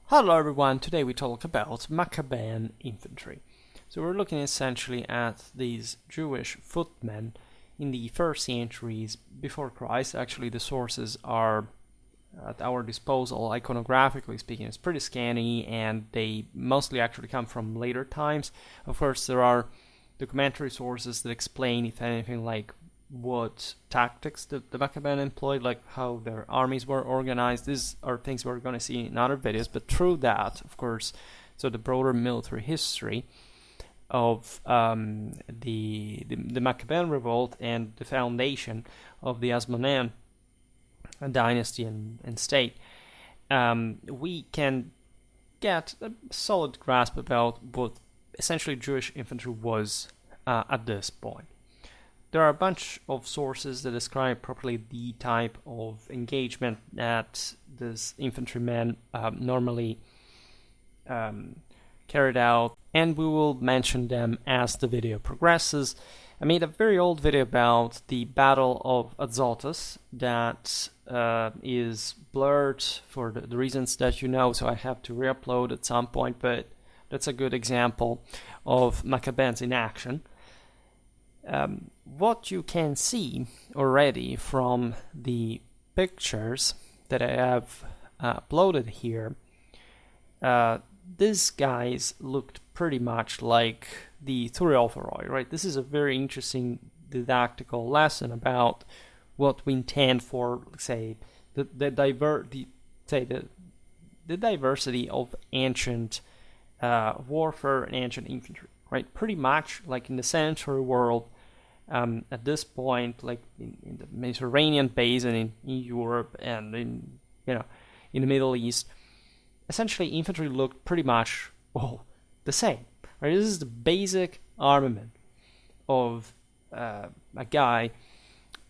Hello everyone, today we talk about Maccabaean infantry. So we're looking essentially at these Jewish footmen in the first centuries before Christ. Actually the sources are at our disposal, iconographically speaking. It's pretty scanty and they mostly actually come from later times. Of course there are documentary sources that explain, if anything, like what tactics the Maccabean employed, like how their armies were organized. These are things we're going to see in other videos, but through that, of course, so the broader military history of the Maccabean revolt and the foundation of the Hasmonean dynasty and state, we can get a solid grasp about what essentially Jewish infantry was at this point. There are a bunch of sources that describe properly the type of engagement that this infantryman normally carried out, and we will mention them as the video progresses. I made a very old video about the Battle of Azotus that is blurred for the reasons that you know, so I have to re-upload at some point, but that's a good example of Maccabeans in action. What you can see already from the pictures that I have uploaded here, these guys looked pretty much like the Thureophoros, right? This is a very interesting didactical lesson about what we intend for, say, the diversity of ancient warfare and ancient infantry, right? Pretty much like in the Centauri world. At this point, like in the Mediterranean basin, in Europe, and in the Middle East, essentially infantry looked pretty much the same. Right? This is the basic armament of a guy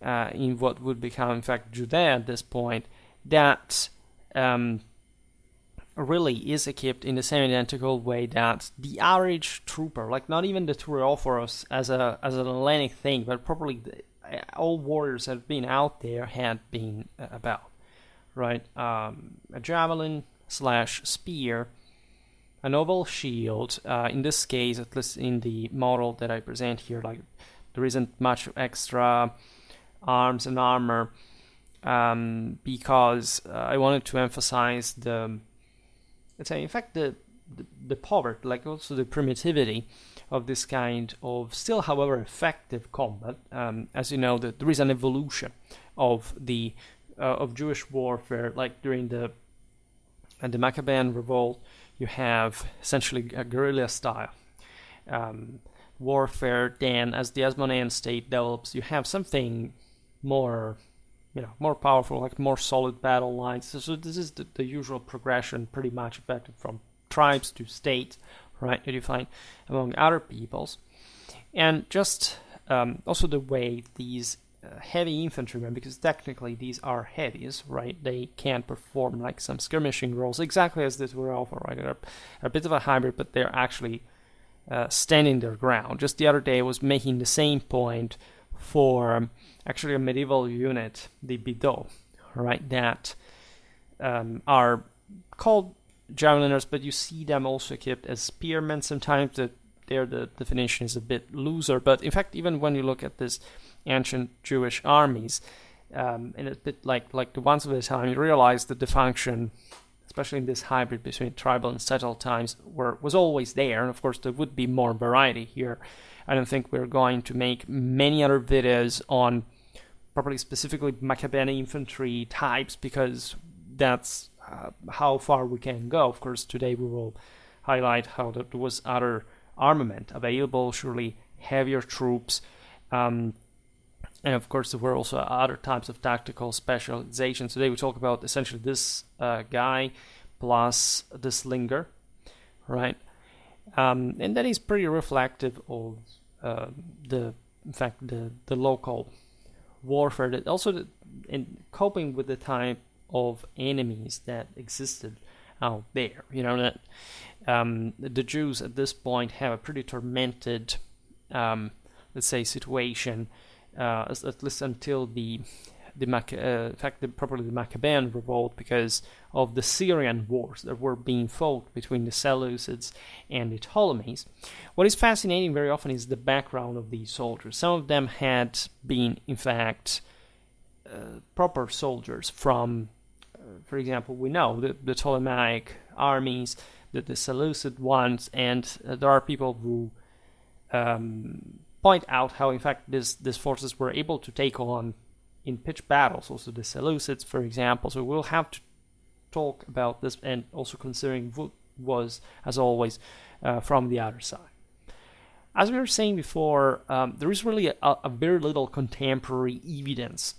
in what would become, in fact, Judea at this point, that really is equipped in the same identical way that the average trooper, like not even the Thureophoros as an Hellenic thing, but probably all warriors that have been out there had been about, right? A javelin / spear, an oval shield. In this case, at least in the model that I present here, like there isn't much extra arms and armor because I wanted to emphasize the poverty, like also the primitivity of this kind of still, however, effective combat. As you know, there is an evolution of of Jewish warfare. Like during the Maccabean revolt, you have essentially a guerrilla style warfare. Then, as the Hasmonean state develops, you have something more powerful, like more solid battle lines. So this is the usual progression, pretty much affected from tribes to states, right, that you find among other peoples. And just also the way these heavy infantrymen, because technically these are heavies, right, they can perform like some skirmishing roles, exactly as this were alpha, right, they're a bit of a hybrid, but they're actually standing their ground. Just the other day I was making the same point for actually a medieval unit, the Bidot, right, that are called javeliners, but you see them also equipped as spearmen. Sometimes the definition is a bit looser, but in fact, even when you look at this ancient Jewish armies, and a bit like the ones of the time, you realize that the function, especially in this hybrid between tribal and settled times, was always there. And of course, there would be more variety here. I don't think we're going to make many other videos on probably specifically Maccabean infantry types, because that's how far we can go. Of course, today we will highlight how there was other armament available, surely heavier troops, and of course there were also other types of tactical specialization. Today we talk about essentially this guy plus the slinger, right? And that is pretty reflective of the local warfare, that also in coping with the type of enemies that existed out there. That the Jews at this point have a pretty tormented, let's say, situation, at least until the probably the Maccabean revolt, because of the Syrian wars that were being fought between the Seleucids and the Ptolemies. What is fascinating very often is the background of these soldiers. Some of them had been, in fact, proper soldiers from, for example, we know the Ptolemaic armies, the Seleucid ones, and there are people who point out how, in fact, these forces were able to take on in pitched battles, also the Seleucids, for example. So we'll have to talk about this, and also considering what was, as always, from the other side. As we were saying before, there is really a very little contemporary evidence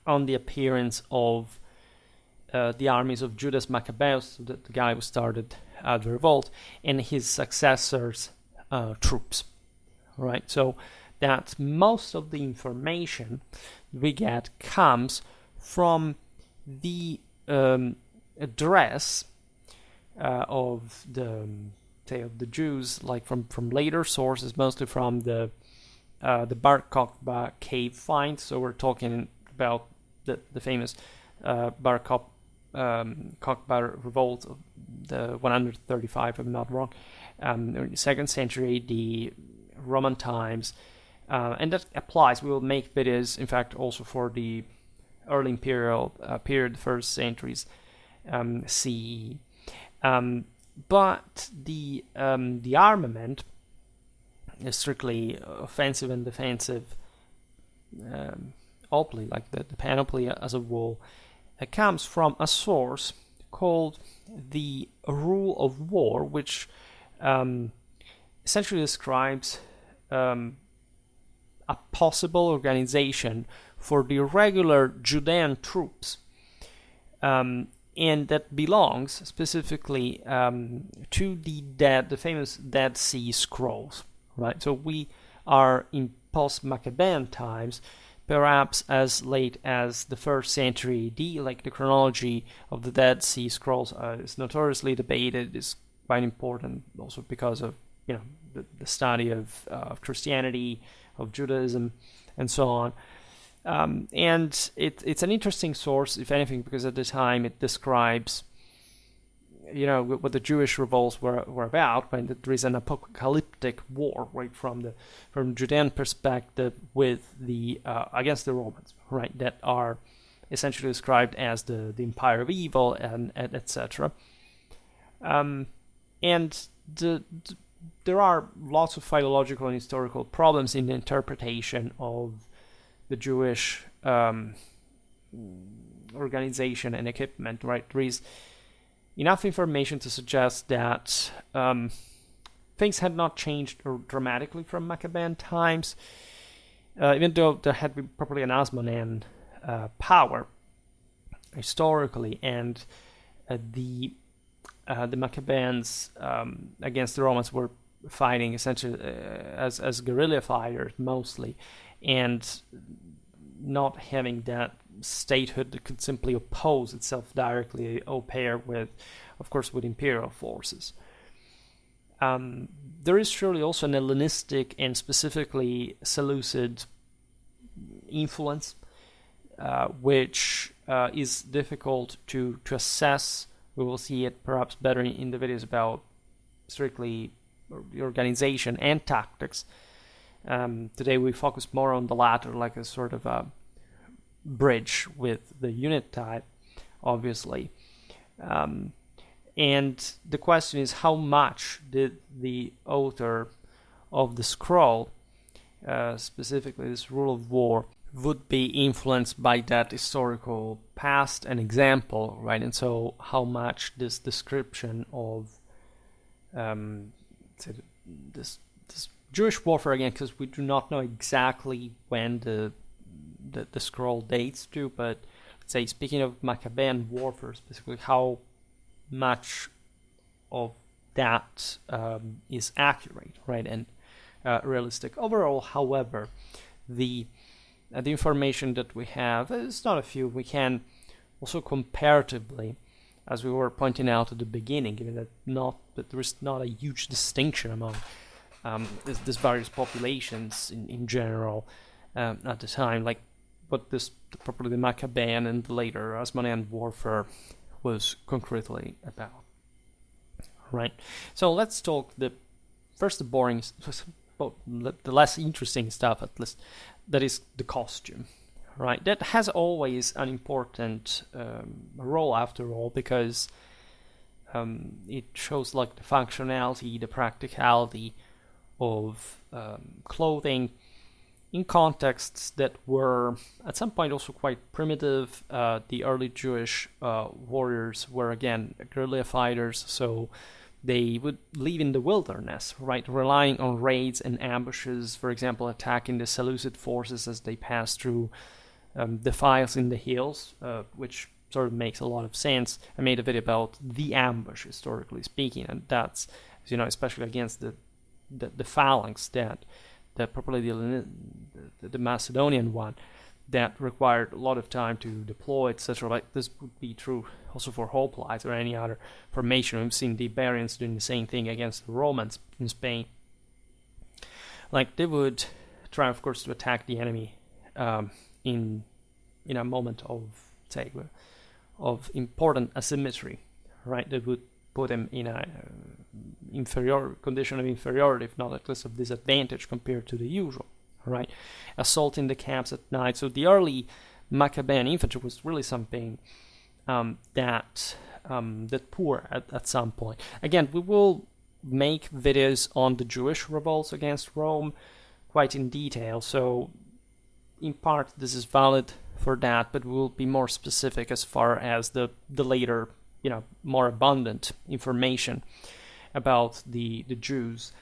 on the appearance of the armies of Judas Maccabeus, the guy who started the revolt, and his successors' troops. Right, so that most of the information we get comes from the address of the Jews, like from later sources, mostly from the Bar Kokhba cave find. So we're talking about the famous Bar Kokhba revolt of the 135, if I'm not wrong, in the 2nd century AD, Roman times, and that applies. We will make videos, in fact, also for the early imperial period, first centuries CE. But the armament is strictly offensive and defensive, panoply, like the panoply as a whole, comes from a source called the Rule of War, which essentially describes a possible organization for the regular Judean troops, and that belongs specifically to the famous Dead Sea Scrolls. Right, so we are in post-Maccabean times, perhaps as late as the 1st century AD. Like, the chronology of the Dead Sea Scrolls is notoriously debated. Is quite important also because of the study of Christianity, of Judaism, and so on. And it's an interesting source, if anything, because at the time it describes, what the Jewish revolts were about, when there is an apocalyptic war, right, from Judean perspective with the against the Romans, right, that are essentially described as the empire of evil and etc. And there are lots of philological and historical problems in the interpretation of the Jewish organization and equipment, right? There is enough information to suggest that things had not changed dramatically from Maccabean times, even though there had been probably an Hasmonean power historically, and the Maccabeans against the Romans were fighting essentially as guerrilla fighters mostly, and not having that statehood that could simply oppose itself directly au pair with, of course, with imperial forces. There is surely also an Hellenistic and specifically Seleucid influence, which is difficult to assess. We will see it perhaps better in the videos about strictly the organization and tactics. Today we focus more on the latter, like a sort of a bridge with the unit type, obviously. And the question is, how much did the author of the scroll, specifically this Rule of War, would be influenced by that historical past and example, right? And so how much this description of this Jewish warfare, again, because we do not know exactly when the scroll dates to, but let's say, speaking of Maccabean warfare specifically, how much of that is accurate, right, and realistic. Overall, however, the information that we have is not a few. We can also comparatively, as we were pointing out at the beginning, given that there is not a huge distinction among these various populations in general at the time. Like, what this probably the Maccabaean and later Hasmonean warfare was concretely about. Right. So let's talk the boring, the less interesting stuff at least. That is the costume. Right. That has always an important role after all, because it shows like the functionality, the practicality of clothing in contexts that were at some point also quite primitive. The early Jewish warriors were again guerrilla fighters, so they would live in the wilderness, right, relying on raids and ambushes, for example, attacking the Seleucid forces as they passed through defiles in the hills, which sort of makes a lot of sense. I made a video about the ambush, historically speaking, and that's, you know, especially against the phalanx that probably the Macedonian one that required a lot of time to deploy, etc. Like this would be true also for hoplites or any other formation. We've seen the Iberians doing the same thing against the Romans in Spain. Like they would try, of course, to attack the enemy in a moment of, say, of important asymmetry, right? They would put him in a inferior condition of inferiority, if not at least of disadvantage compared to the usual, right? Assaulting the camps at night. So the early Maccabean infantry was really something that poor at some point. Again, we will make videos on the Jewish revolts against Rome quite in detail, so in part this is valid for that, but we'll be more specific as far as the later, more abundant information about the Jews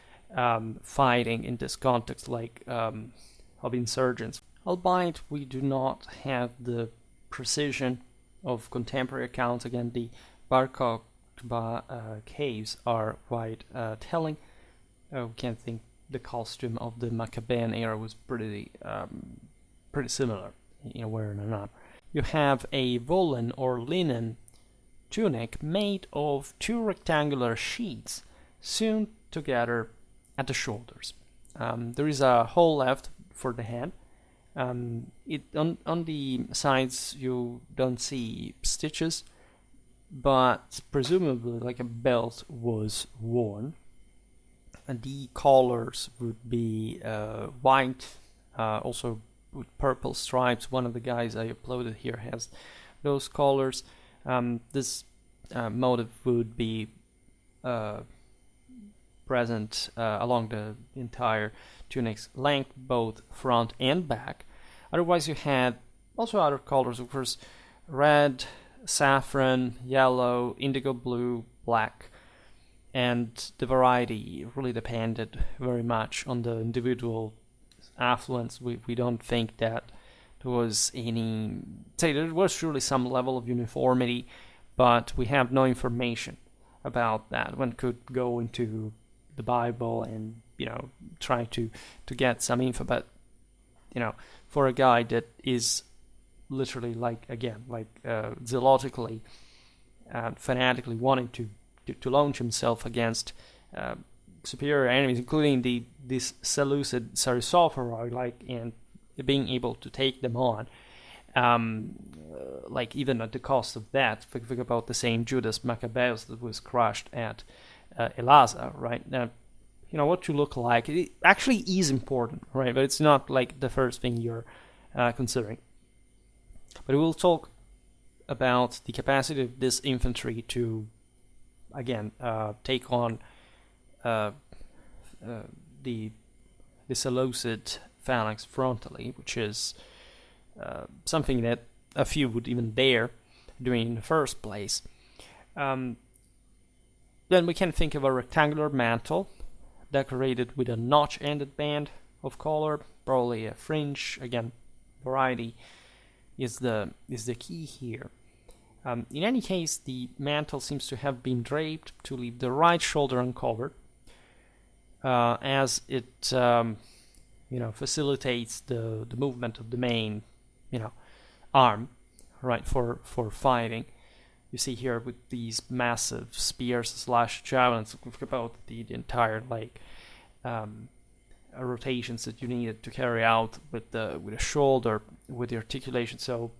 fighting in this context, like of insurgents. Albeit we do not have the precision of contemporary accounts. Again, the Bar Kokhba caves are quite telling. We can think the costume of the Maccabean era was pretty similar in a way or another. You have a volan or linen tunic made of two rectangular sheets sewn together at the shoulders. There is a hole left for the head. On the sides you don't see stitches, but presumably like a belt was worn. And the collars would be white, also with purple stripes. One of the guys I uploaded here has those collars. This motive would be present along the entire tunic's length, both front and back. Otherwise you had also other colors, of course, red, saffron, yellow, indigo blue, black, and the variety really depended very much on the individual affluence. We don't think that there was any, say there was surely some level of uniformity, but we have no information about that. One could go into the Bible and try to get some info, but for a guy that is literally zealotically and fanatically wanting to launch himself against superior enemies, including this Seleucid Thureophoros, and being able to take them on, even at the cost of that. Think about the same Judas Maccabeus that was crushed at Elaza, right? Now, what you look like, it actually is important, right? But it's not like the first thing you're considering. But we'll talk about the capacity of this infantry to, again, take on the Seleucid phalanx frontally, which is something that a few would even dare doing in the first place. Then we can think of a rectangular mantle decorated with a notch-ended band of color, probably a fringe. Again, variety is the key here. In any case, the mantle seems to have been draped to leave the right shoulder uncovered, as it facilitates the movement of the main arm, right, for fighting. You see here with these massive spears / javelins, about the entire rotations that you needed to carry out with the shoulder, with the articulation. So,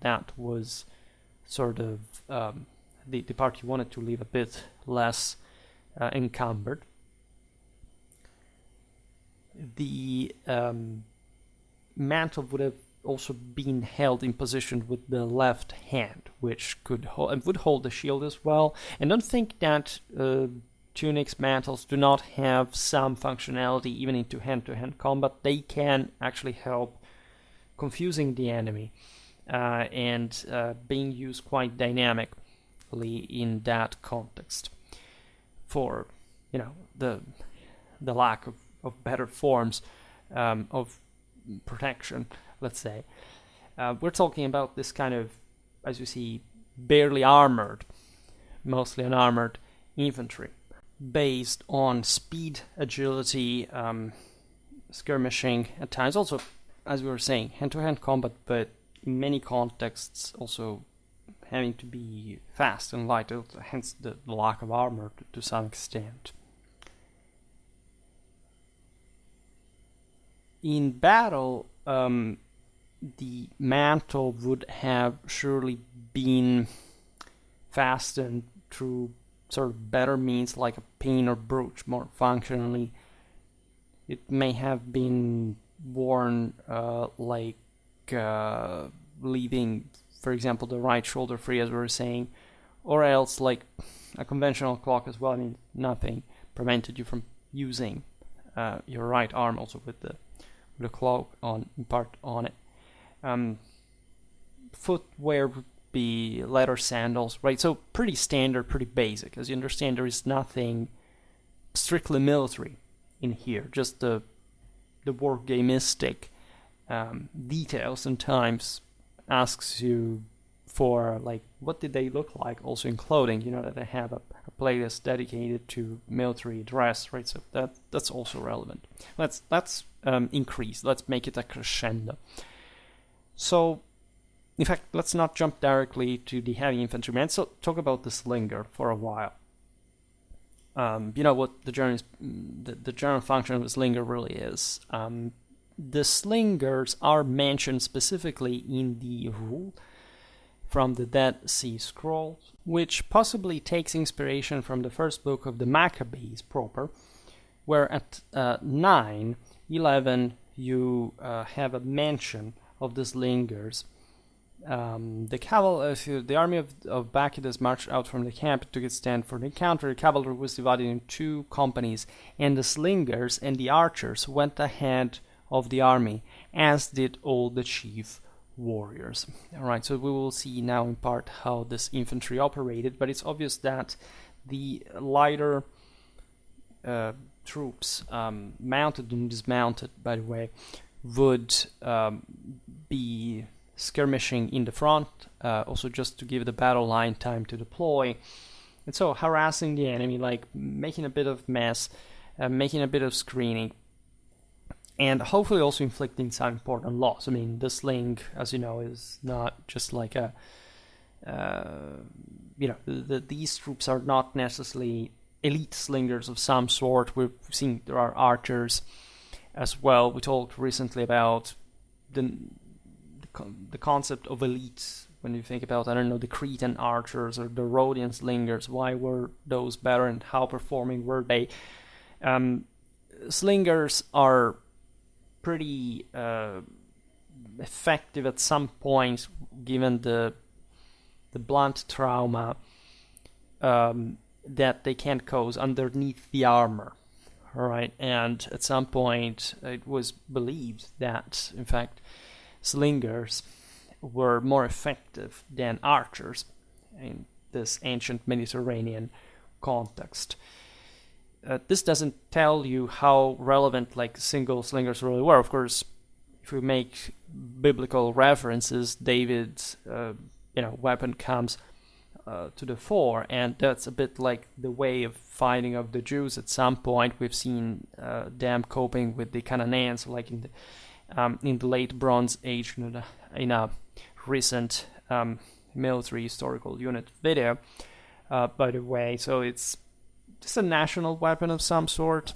that was sort of the part you wanted to leave a bit less encumbered. The mantle would have also been held in position with the left hand, which would hold the shield as well. And don't think that tunics, mantles do not have some functionality even into hand-to-hand combat. They can actually help confusing the enemy and being used quite dynamically in that context for the lack of better forms of protection, let's say. We're talking about this kind of, as you see, barely armored, mostly unarmored infantry, based on speed, agility, skirmishing at times. Also, as we were saying, hand-to-hand combat, but in many contexts also having to be fast and light, hence the lack of armor to some extent. In battle, the mantle would have surely been fastened through sort of better means like a pin or brooch, more functionally. It may have been worn leaving, for example, the right shoulder free, as we were saying, or else like a conventional clock as well. I mean, nothing prevented you from using your right arm also with the cloak in part on it. Footwear would be leather sandals, right? So pretty standard, pretty basic. As you understand, there is nothing strictly military in here, just the war gamistic details sometimes asks you for like what did they look like also in clothing, that they have a playlist dedicated to military dress, right? So that's also relevant. Let's increase, let's make it a crescendo. So in fact, let's not jump directly to the heavy infantryman. So talk about the slinger for a while. What the general function of the slinger really is. The slingers are mentioned specifically in the rule from the Dead Sea Scrolls, which possibly takes inspiration from the first book of the Maccabees proper, where at 9:11 you have a mention of the slingers. The army of Bacchides marched out from the camp and took its stand for the encounter. The cavalry was divided in 2 companies, and the slingers and the archers went ahead of the army, as did all the chief warriors. Alright, so we will see now in part how this infantry operated, but it's obvious that the lighter troops, mounted and dismounted, by the way, would be skirmishing in the front, also just to give the battle line time to deploy, and so harassing the enemy, like making a bit of mess, making a bit of screening, and hopefully also inflicting some important loss. I mean, the sling, as you know, is not just like a these troops are not necessarily elite slingers of some sort. We've seen there are archers as well. We talked recently about the concept of elites. When you think about, the Cretan archers or the Rhodian slingers, why were those better and how performing were they? Slingers are pretty effective at some points, given the blunt trauma that they can cause underneath the armor. All right, and at some point it was believed that, in fact, slingers were more effective than archers in this ancient Mediterranean context. This doesn't tell you how relevant single slingers really were. Of course, if we make biblical references, David's weapon comes to the fore, and that's a bit like the way of fighting of the Jews. At some point, we've seen them coping with the Canaanians, like in the late Bronze Age, in a recent military historical unit video, by the way. So it's just a national weapon of some sort,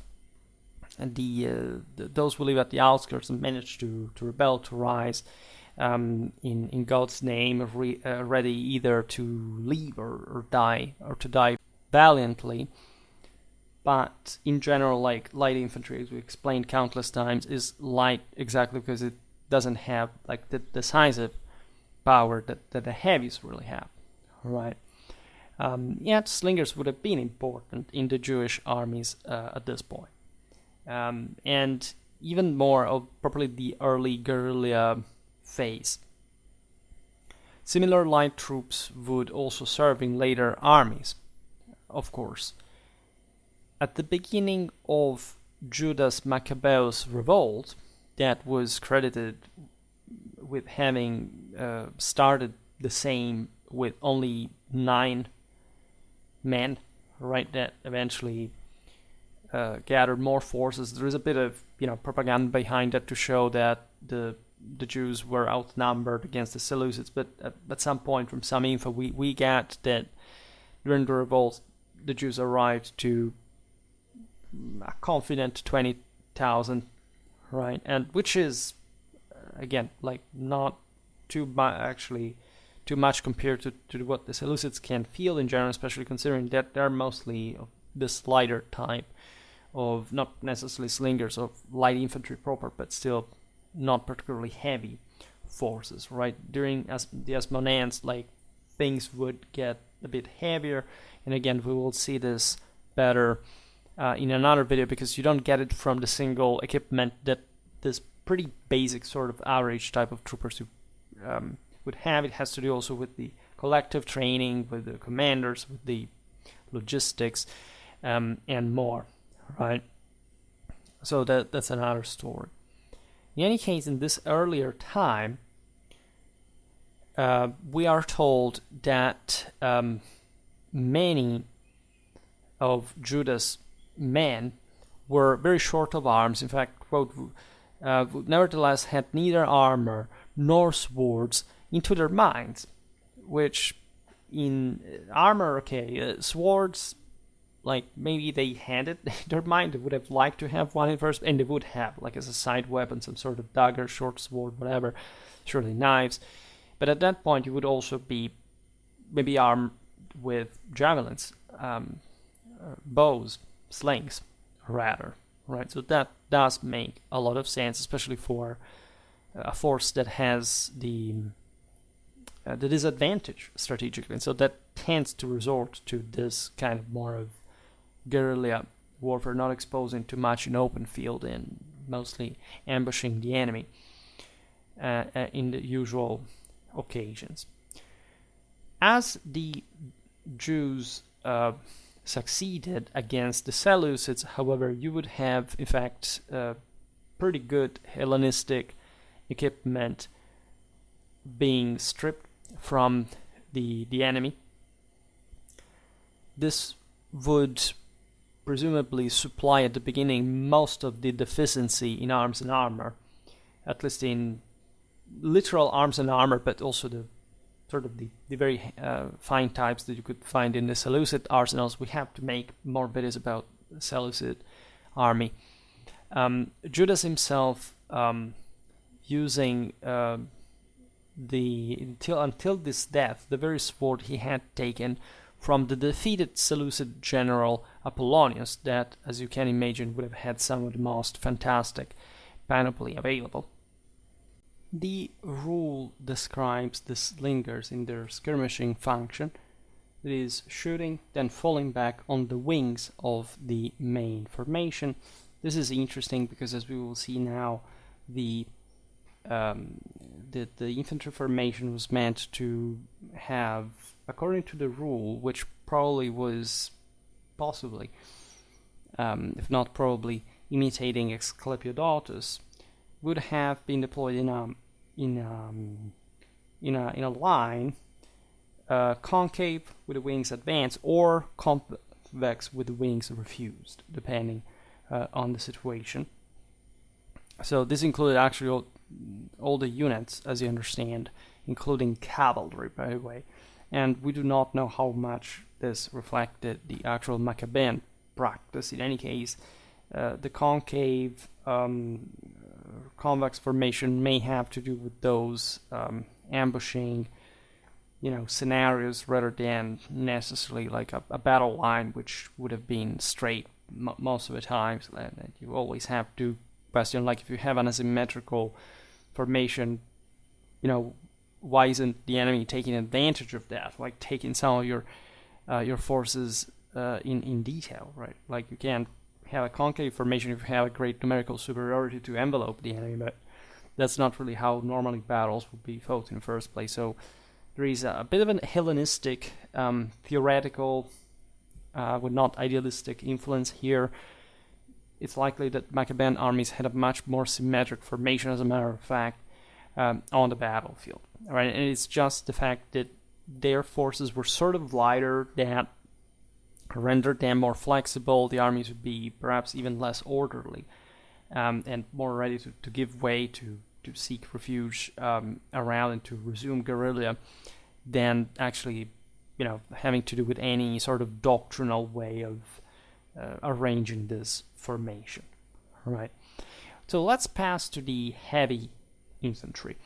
those who live at the outskirts and manage to rebel, to rise in God's name, ready either to leave or die, or to die valiantly. But in general, like light infantry, as we explained countless times, is light exactly because it doesn't have like the decisive power that the heavies really have, right? Yet slingers would have been important in the Jewish armies at this point. And even more of probably the early guerrilla phase. Similar light troops would also serve in later armies, of course. At the beginning of Judas Maccabeus' revolt, that was credited with having started the same with only 9 men, right, that eventually gathered more forces. There is a bit of propaganda behind that to show that the Jews were outnumbered against the Seleucids, but at some point from some info we get that during the revolt the Jews arrived to a confident 20,000, right, and which is again like not too much compared to what the Seleucids can field in general, especially considering that they're mostly of this lighter type of not necessarily slingers, of light infantry proper, but still not particularly heavy forces, right? During the Hasmoneans, like, things would get a bit heavier, and again we will see this better in another video, because you don't get it from the single equipment that this pretty basic sort of average type of troopers would have. It has to do also with the collective training, with the commanders, with the logistics, and more, right? So that's another story. In any case, in this earlier time, we are told that many of Judas' men were very short of arms. In fact, quote, nevertheless had neither armor nor swords into their minds, which in armor, okay, swords, like maybe they had it in their mind, they would have liked to have one in first, and they would have, like as a side weapon, some sort of dagger, short sword, whatever, surely knives. But at that point you would also be maybe armed with javelins, bows, slings, rather, right? So that does make a lot of sense, especially for a force that has the disadvantage strategically, and so that tends to resort to this kind of more of guerrilla warfare, not exposing too much in open field and mostly ambushing the enemy in the usual occasions. As the Jews succeeded against the Seleucids, however, you would have, in fact, pretty good Hellenistic equipment being stripped from the enemy. This would presumably supply at the beginning most of the deficiency in arms and armor, at least in literal arms and armor, but also the sort of the very fine types that you could find in the Seleucid arsenals. We have to make more videos about the Seleucid army. Judas himself, using until this death, the very sword he had taken from the defeated Seleucid general Apollonius, that, as you can imagine, would have had some of the most fantastic panoply available. The rule describes the slingers in their skirmishing function, that is, shooting, then falling back on the wings of the main formation. This is interesting because, as we will see now, the infantry formation was meant to have, according to the rule, which probably was possibly, if not probably, imitating Asclepiodotus, would have been deployed in a line, concave with the wings advanced, or convex with the wings refused, depending on the situation. So this included actually all the units, as you understand, including cavalry, by the way. And we do not know how much this reflected the actual Maccabean practice. In any case, the concave convex formation may have to do with those ambushing, scenarios rather than necessarily like a battle line, which would have been straight most of the times. And you always have to question, like, if you have an asymmetrical formation, why isn't the enemy taking advantage of that? Like taking some of your forces in detail, right? Like you can't have a concave formation if you have a great numerical superiority to envelope the enemy, but that's not really how normally battles would be fought in the first place. So there is a bit of an Hellenistic, theoretical, but not idealistic influence here. It's likely that Maccabean armies had a much more symmetric formation, as a matter of fact, on the battlefield. Right? And it's just the fact that their forces were sort of lighter that rendered them more flexible. The armies would be perhaps even less orderly, and more ready to give way to seek refuge around and to resume guerrilla than actually, having to do with any sort of doctrinal way of arranging this formation. All right. So let's pass to the heavy infantry,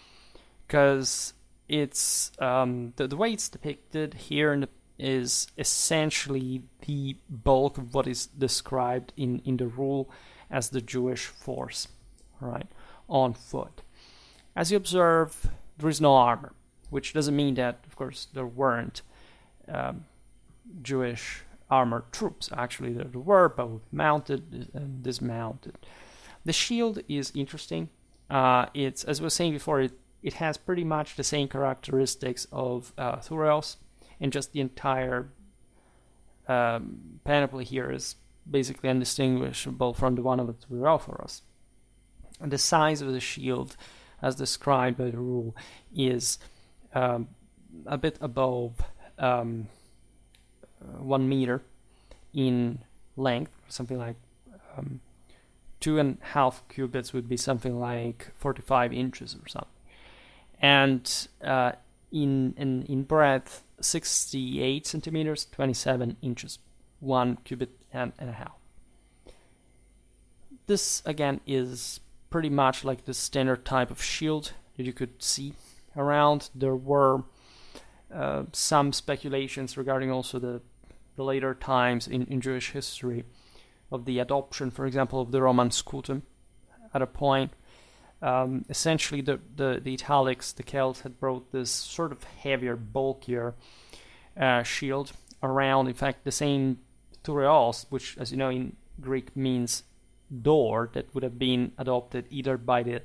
because it's the way it's depicted here is essentially the bulk of what is described in the rule as the Jewish force, right, on foot. As you observe, there is no armor, which doesn't mean that, of course, there weren't Jewish armored troops. Actually, there were, both mounted and dismounted. The shield is interesting. It's, as I was saying before, it has pretty much the same characteristics of Thureos, and just the entire panoply here is basically undistinguishable from the one of the Thureophoros. And the size of the shield, as described by the rule, is a bit above 1 meter in length, something like 2.5 cubits would be something like 45 inches or something. And in breadth, 68 centimeters, 27 inches, 1 cubit and a half. This, again, is pretty much like the standard type of shield that you could see around. There were some speculations regarding also the later times in Jewish history of the adoption, for example, of the Roman scutum at a point. Essentially, the Italics, the Celts, had brought this sort of heavier, bulkier shield around. In fact, the same Thureos, which, as you know, in Greek means door, that would have been adopted either by the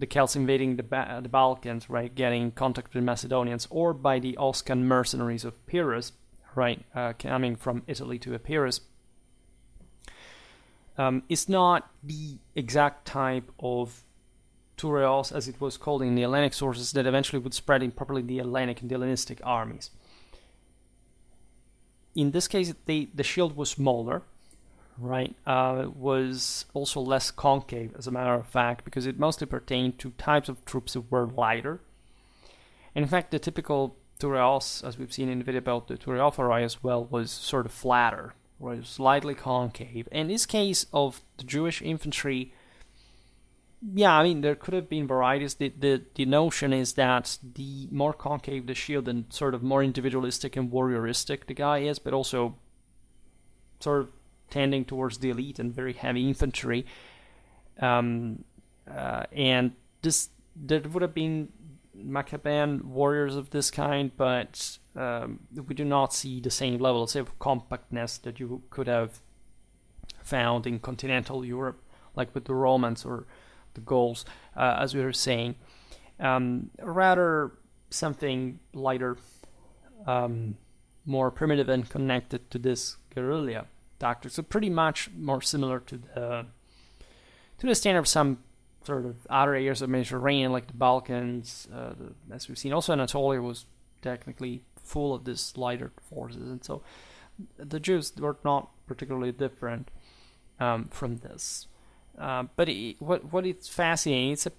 Celts invading the Balkans, right, getting in contact with Macedonians, or by the Oscan mercenaries of Pyrrhus, right, coming from Italy to Epirus. Is not the exact type of Thureos, as it was called in the Hellenic sources, that eventually would spread in properly the Hellenic and the Hellenistic armies. In this case, the shield was smaller, right? It was also less concave, as a matter of fact, because it mostly pertained to types of troops that were lighter. And in fact, the typical Thureos, as we've seen in the video about the Thureophori as well, was sort of flatter, right? Slightly concave. In this case of the Jewish infantry, yeah, I mean, there could have been varieties. The notion is that the more concave the shield, and sort of more individualistic and warrioristic the guy is, but also sort of tending towards the elite and very heavy infantry. And there would have been Maccabean warriors of this kind, but we do not see the same level, say, of compactness that you could have found in continental Europe, like with the Romans or the Gauls, as we were saying. Rather something lighter, more primitive and connected to this guerrilla tactics. So pretty much more similar to the standard of some sort of outer areas of Mediterranean, like the Balkans, as we've seen. Also, Anatolia was technically full of these lighter forces, and so the Jews were not particularly different from this. But what is fascinating, it's a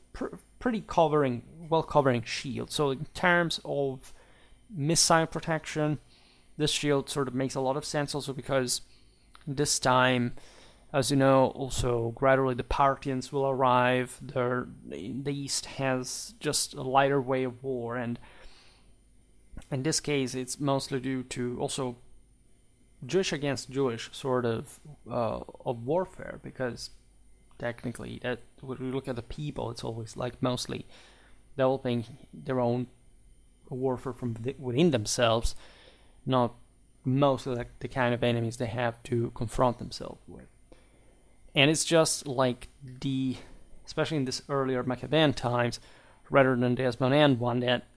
pretty well-covering shield. So in terms of missile protection, this shield sort of makes a lot of sense also because this time As you know, also gradually the Parthians will arrive. The East has just a lighter way of war, and in this case, it's mostly due to also Jewish against Jewish sort of warfare, because technically, that when we look at the people, it's always like mostly developing their own warfare from within themselves, not mostly like the kind of enemies they have to confront themselves with. And it's just like especially in this earlier Maccabean times, rather than the Hasmonean one, that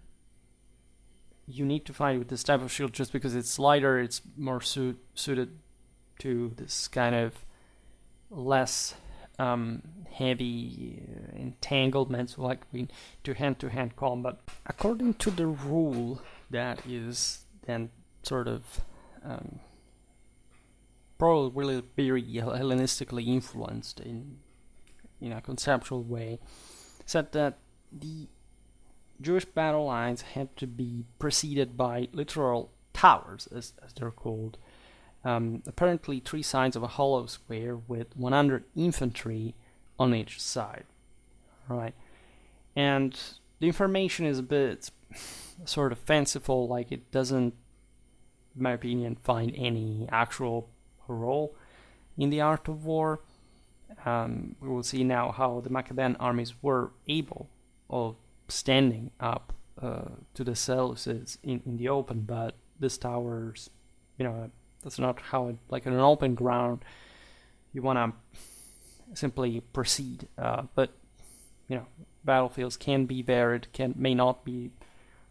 you need to fight with this type of shield just because it's lighter, it's more suited to this kind of less heavy entanglements, like to hand-to-hand combat. According to the rule that is then sort of probably really very Hellenistically influenced in a conceptual way, said that the Jewish battle lines had to be preceded by literal towers, as they're called. Apparently 3 sides of a hollow square with 100 infantry on each side. Right. And the information is a bit sort of fanciful, like it doesn't, in my opinion, find any actual role in the art of war. We will see now how the Maccabean armies were able of standing up to the Seleucids in the open, but these towers, that's not how it, like in an open ground, you want to simply proceed. But, battlefields can be varied, may not be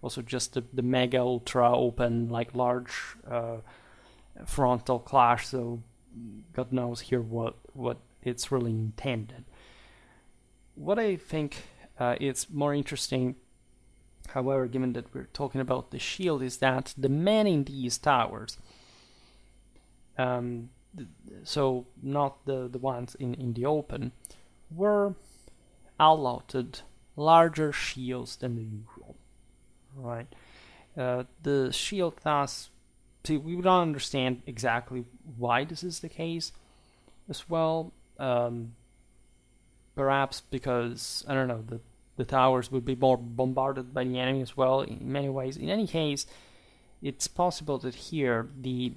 also just the mega ultra open, like large frontal clash, so God knows here what it's really intended. What I think is more interesting, however, given that we're talking about the shield, is that the men in these towers, so not the ones in the open, were allotted larger shields than the usual. Right? The shield thus, see, we don't understand exactly why this is the case as well. Perhaps because, I don't know, the towers would be more bombarded by the enemy as well in many ways. In any case, it's possible that here the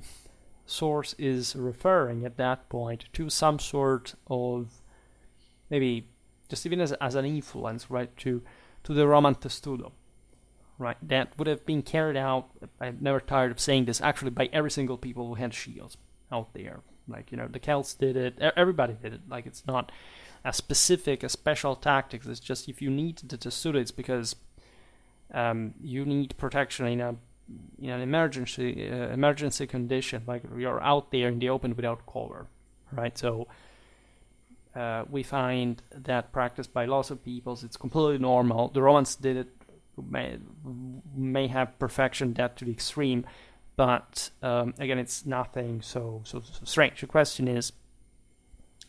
source is referring at that point to some sort of, maybe just even as an influence, right, to the Roman testudo, right, that would have been carried out, I'm never tired of saying this, actually by every single people who had shields out there. Like, the Celts did it, everybody did it. Like, it's not a special tactics. It's just if you need the testudo, it's because you need protection in an emergency condition, like you're out there in the open without cover, right? So we find that practiced by lots of peoples. It's completely normal. The Romans did it, may have perfected that to the extreme, but again, it's nothing so strange. The question is,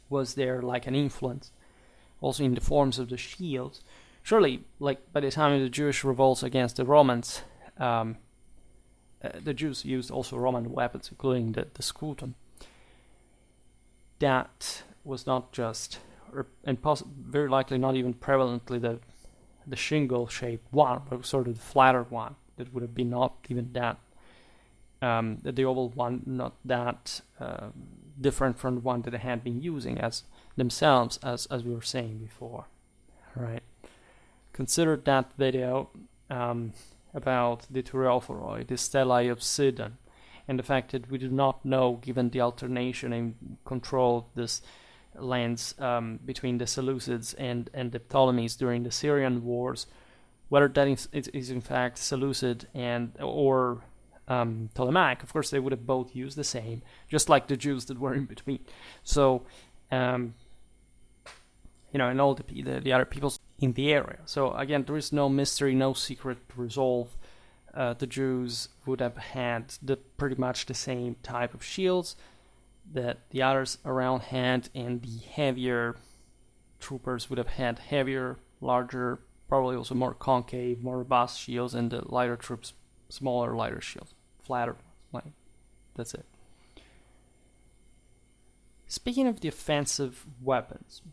was there like an influence also in the forms of the shields? Surely, like by the time of the Jewish revolts against the Romans, the Jews used also Roman weapons, including the scutum. That was not just, and very likely not even prevalently the shingle-shaped one, but sort of the flatter one. That would have been not even that, the oval one, not that different from the one that they had been using as themselves, as we were saying before, right? Consider that video about the Thureophoros, the stellae of Sidon, and the fact that we do not know, given the alternation in control of this lands between the Seleucids and the Ptolemies during the Syrian wars, whether that is in fact Seleucid or Ptolemaic. Of course, they would have both used the same, just like the Jews that were in between. So, and all the other peoples in the area. So again, there is no mystery, no secret to resolve. The Jews would have had pretty much the same type of shields that the others around had, and the heavier troopers would have had heavier, larger, probably also more concave, more robust shields, and the lighter troops smaller, lighter shields, flatter ones. Like, that's it. speaking of the offensive weapons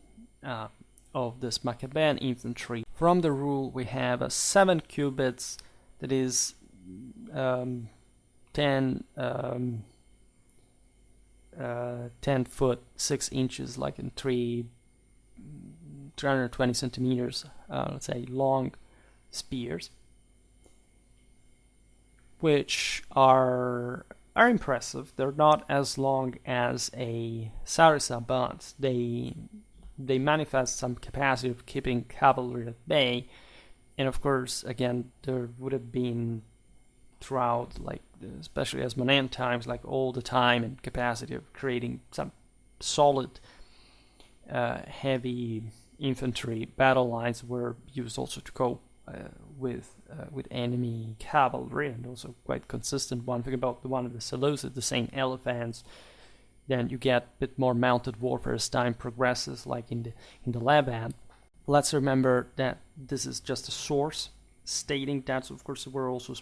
of this Maccabean infantry, from the rule we have a 7 cubits, that is 10 foot 6 inches, like in 320 centimeters, let's say, long spears, which are impressive. They're not as long as a sarissa, but they manifest some capacity of keeping cavalry at bay. And of course, again, there would have been throughout, like, especially Hasmonean times, like all the time and capacity of creating some solid heavy infantry battle lines were used also to cope with enemy cavalry, and also quite consistent. One thing about the one of the Seleucids, the same elephants, then you get a bit more mounted warfare as time progresses, like in the Levant. Let's remember that this is just a source stating that, of course, there were also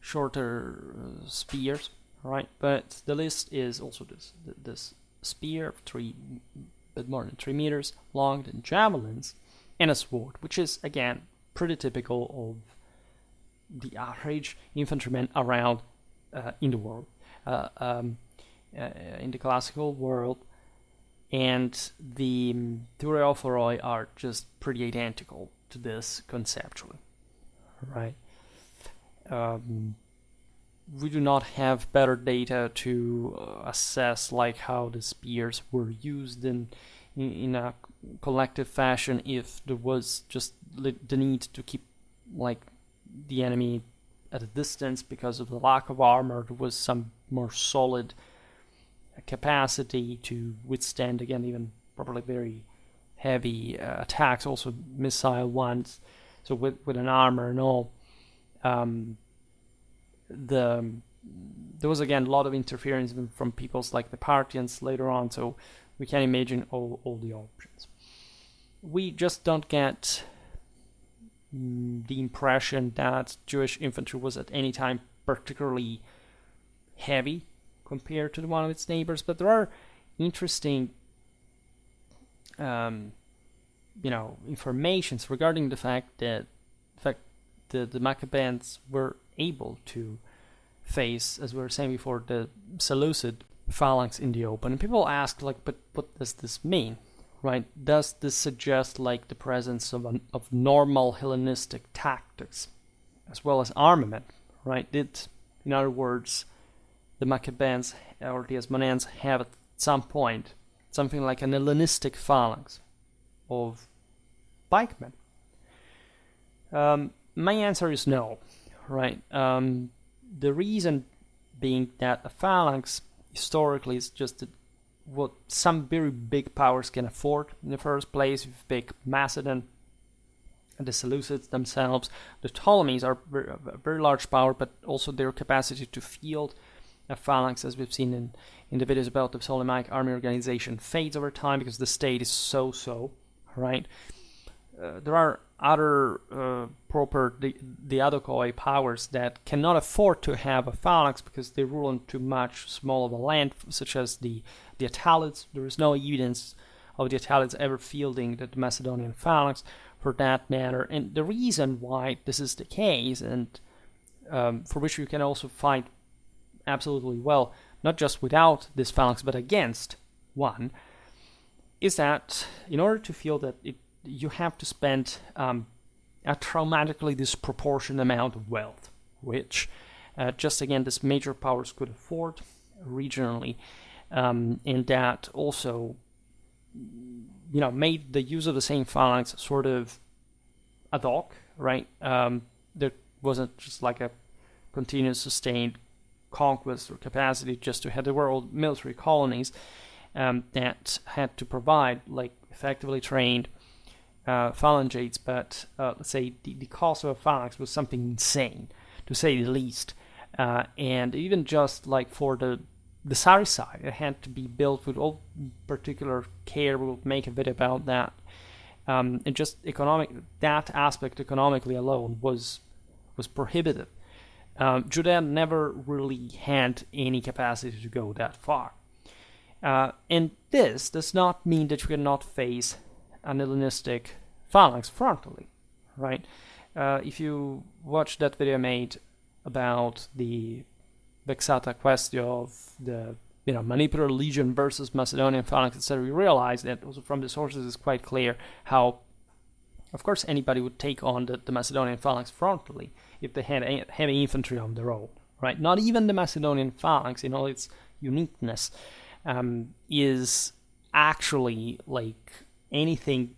shorter spears, right? But the list is also this spear of bit more than 3 meters long, then javelins, and a sword, which is again pretty typical of the average infantryman around in the world, in the classical world. And the Thureophoros are just pretty identical to this conceptually, right? We do not have better data to assess like how the spears were used in a collective fashion, if there was just the need to keep like the enemy at a distance because of the lack of armor. There was some more solid capacity to withstand, again, even probably very heavy attacks, also missile ones. So with an armor and all, there was again a lot of interference from peoples like the Parthians later on. So we can imagine all the options. We just don't get the impression that Jewish infantry was at any time particularly heavy compared to the one of its neighbors, but there are interesting informations regarding the fact that the Maccabeans were able to face, as we were saying before, the Seleucid phalanx in the open. And people ask, like, but what does this mean, right? Does this suggest like the presence of normal Hellenistic tactics as well as armament, right? In other words, the Maccabeans or the Hasmoneans have at some point something like an Hellenistic phalanx of pikemen? My answer is no, right? The reason being that a phalanx historically is just what some very big powers can afford in the first place. If you pick Macedon and the Seleucids themselves, the Ptolemies are a very large power, but also their capacity to field a phalanx, as we've seen in the videos about the Ptolemaic army organization, fades over time because the state is so, right? There are other the Adochoi powers that cannot afford to have a phalanx because they rule on too much small of a land, such as the Attalids. There is no evidence of the Attalids ever fielding the Macedonian phalanx, for that matter. And the reason why this is the case, and for which you can also fight absolutely well, not just without this phalanx but against one, is that in order to feel that you have to spend a traumatically disproportionate amount of wealth, which just again these major powers could afford regionally, and that also made the use of the same phalanx sort of ad hoc, right? There wasn't just like a continuous sustained conquest or capacity just to have. There were old military colonies that had to provide like effectively trained phalangites, but let's say the cost of a phalanx was something insane, to say the least. And even just like for the sarissite, it had to be built with all particular care. We'll make a video about that. And just that aspect economically alone was prohibitive. Judea never really had any capacity to go that far. And this does not mean that you cannot face an Hellenistic phalanx frontally, right? If you watch that video I made about the vexata quaestio of the Manipular legion versus Macedonian phalanx, etc., you realize that also from the sources it's quite clear how, of course, anybody would take on the Macedonian phalanx frontally if they had heavy infantry on their own, right? Not even the Macedonian phalanx, in all its uniqueness, is actually like anything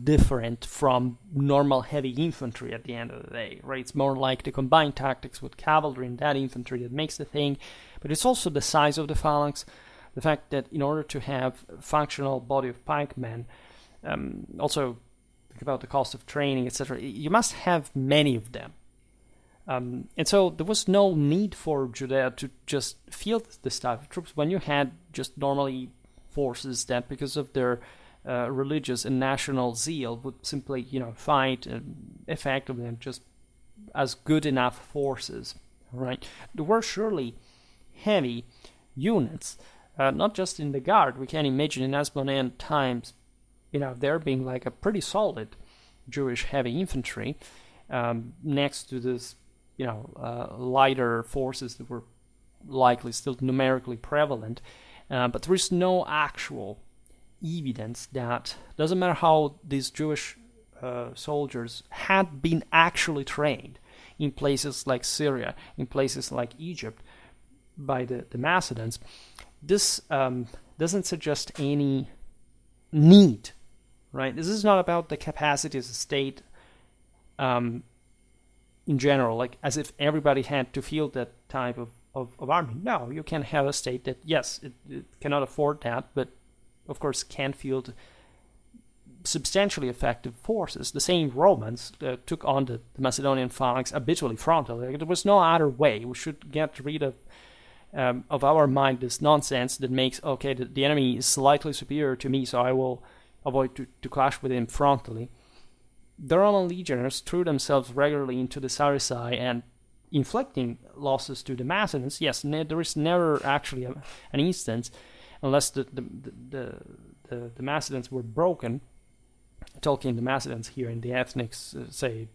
different from normal heavy infantry at the end of the day, right? It's more like the combined tactics with cavalry and that infantry that makes the thing, but it's also the size of the phalanx, the fact that in order to have a functional body of pikemen, also think about the cost of training, etc., you must have many of them. And so there was no need for Judea to just field this type of troops when you had just normally forces that, because of their religious and national zeal, would simply, fight effectively and just as good enough forces, right? There were surely heavy units, not just in the guard. We can imagine in Hasmonean times, there being like a pretty solid Jewish heavy infantry next to this, lighter forces that were likely still numerically prevalent, but there is no actual evidence that, doesn't matter how these Jewish soldiers had been actually trained in places like Syria, in places like Egypt by the Macedons, this doesn't suggest any need, right? This is not about the capacity as a state in general, like as if everybody had to field that type of army. No, you can have a state that, yes, it cannot afford that, but of course can field substantially effective forces. The same Romans took on the Macedonian phalanx habitually frontally. Like, there was no other way. We should get rid of our mind this nonsense that makes, okay, the enemy is slightly superior to me, so I will avoid to clash with him frontally. The Roman legionaries threw themselves regularly into the Saraceni and inflicting losses to the Macedons. Yes, there is never actually an instance, unless the Macedons were broken, talking the Macedons here in the ethnics, let's say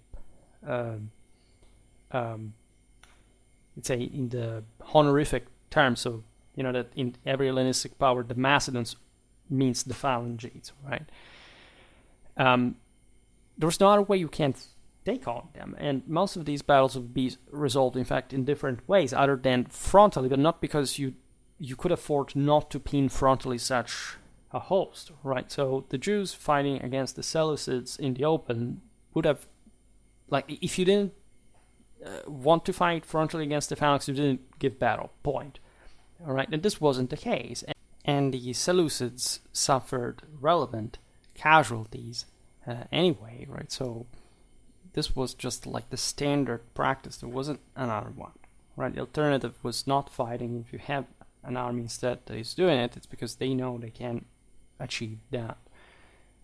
in the honorific terms, so that in every Hellenistic power the Macedons means the phalangites, right? There's no other way you can take on them, and most of these battles would be resolved, in fact, in different ways, other than frontally, but not because you could afford not to pin frontally such a host, right? So the Jews fighting against the Seleucids in the open would have, like, if you didn't want to fight frontally against the phalanx, you didn't give battle, point. All right, and this wasn't the case, and the Seleucids suffered relevant casualties anyway, right? So this was just like the standard practice. There wasn't another one, right? The alternative was not fighting. If you have an army instead that is doing it, it's because they know they can achieve that